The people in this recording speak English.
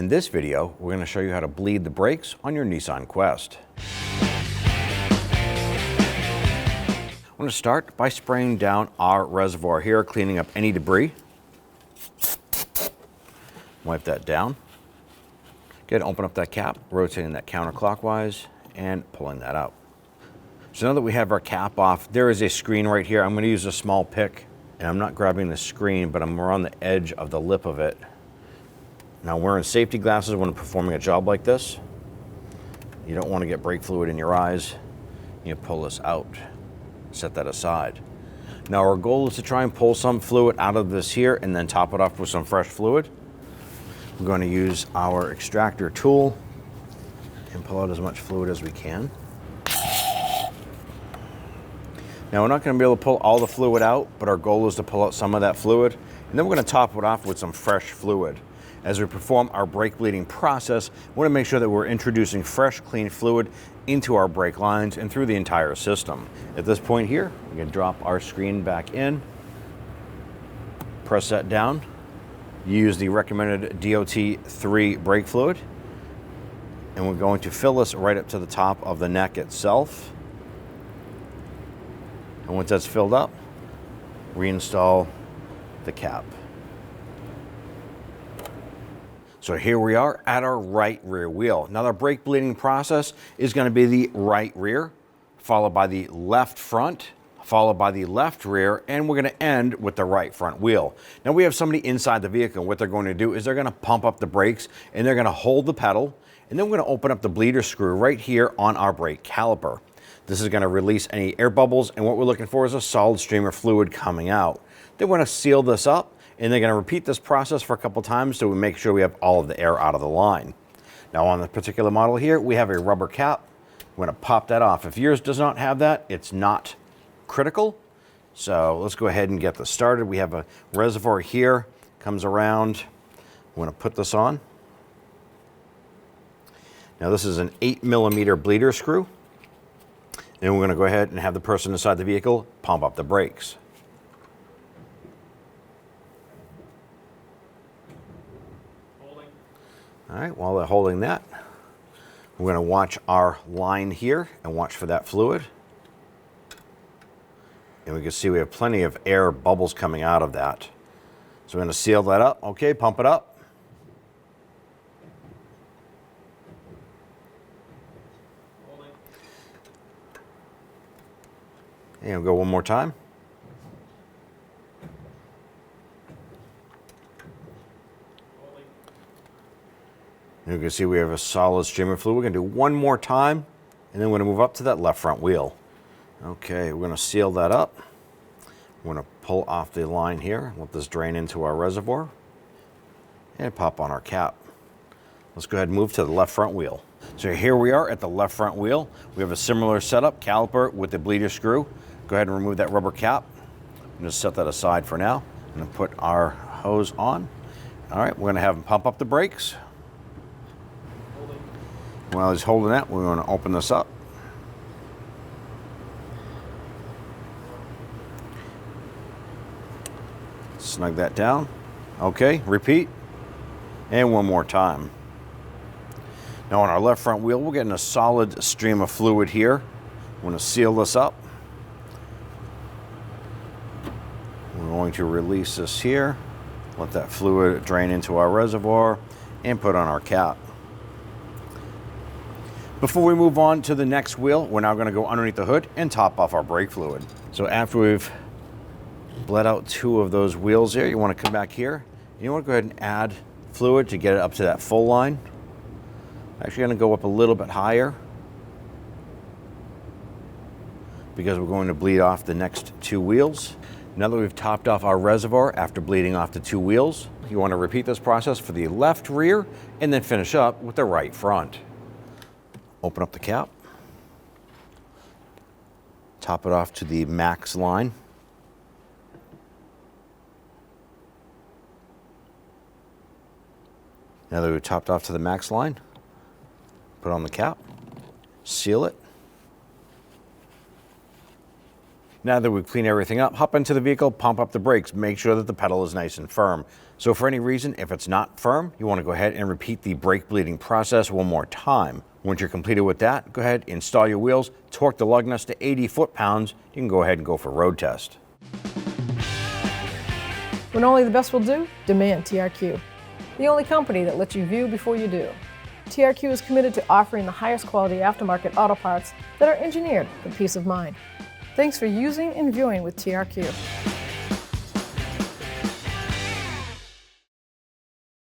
In this video, we're going to show you how to bleed the brakes on your Nissan Quest. I'm going to start by spraying down our reservoir here, cleaning up any debris. Wipe that down. Go ahead and open up that cap, rotating that counterclockwise and pulling that out. So now that we have our cap off, there is a screen right here. I'm going to use a small pick, and I'm not grabbing the screen, but I'm around the edge of the lip of it. Now, wearing safety glasses when performing a job like this, you don't want to get brake fluid in your eyes. You pull this out, set that aside. Now, our goal is to try and pull some fluid out of this here and then top it off with some fresh fluid. We're going to use our extractor tool and pull out as much fluid as we can. Now, we're not going to be able to pull all the fluid out, but our goal is to pull out some of that fluid, and then we're going to top it off with some fresh fluid. As we perform our brake bleeding process, we want to make sure that we're introducing fresh, clean fluid into our brake lines and through the entire system. At this point here, we can drop our screen back in, press that down, use the recommended DOT3 brake fluid, and we're going to fill this right up to the top of the neck itself. And once that's filled up, reinstall the cap. So here we are at our right rear wheel. Now the brake bleeding process is going to be the right rear, followed by the left front, followed by the left rear, and we're going to end with the right front wheel. Now we have somebody inside the vehicle. What they're going to do is they're going to pump up the brakes and they're going to hold the pedal, and then we're going to open up the bleeder screw right here on our brake caliper. This is going to release any air bubbles, and what we're looking for is a solid stream of fluid coming out. Then we're going to seal this up, and they're going to repeat this process for a couple times so we make sure we have all of the air out of the line. Now on this particular model here, we have a rubber cap. We're going to pop that off. If yours does not have that, it's not critical. So let's go ahead and get this started. We have a reservoir here, comes around. We're going to put this on. Now this is an 8mm bleeder screw. And we're going to go ahead and have the person inside the vehicle pump up the brakes. All right, while they're holding that, we're going to watch our line here and watch for that fluid. And we can see we have plenty of air bubbles coming out of that. So we're going to seal that up. Okay, pump it up. And we'll go one more time. And you can see we have a solid stream of fluid. We're going to do one more time, and then we're going to move up to that left front wheel. Okay, we're going to seal that up. We're going to pull off the line here, let this drain into our reservoir, and pop on our cap. Let's go ahead and move to the left front wheel. So here we are at the left front wheel. We have a similar setup, caliper with the bleeder screw. Go ahead and remove that rubber cap. And just set that aside for now. I'm going to put our hose on. All right, we're going to have him pump up the brakes. While he's holding that, we're going to open this up. Snug that down. Okay, repeat. And one more time. Now on our left front wheel, we're getting a solid stream of fluid here. We're going to seal this up. We're going to release this here, let that fluid drain into our reservoir, and put on our cap. Before we move on to the next wheel, we're now going to go underneath the hood and top off our brake fluid. So after we've bled out two of those wheels there, you want to come back here. You want to go ahead and add fluid to get it up to that full line. Actually going to go up a little bit higher because we're going to bleed off the next two wheels. Now that we've topped off our reservoir after bleeding off the two wheels, you want to repeat this process for the left rear and then finish up with the right front. Open up the cap, top it off to the max line. Now that we've topped off to the max line, put on the cap, seal it, Now that we've cleaned everything up, hop into the vehicle, pump up the brakes, make sure that the pedal is nice and firm. So for any reason, if it's not firm, you want to go ahead and repeat the brake bleeding process one more time. Once you're completed with that, go ahead, install your wheels, torque the lug nuts to 80 foot-pounds. You can go ahead and go for a road test. When only the best will do, demand TRQ. The only company that lets you view before you do. TRQ is committed to offering the highest quality aftermarket auto parts that are engineered for peace of mind. Thanks for using and viewing with TRQ.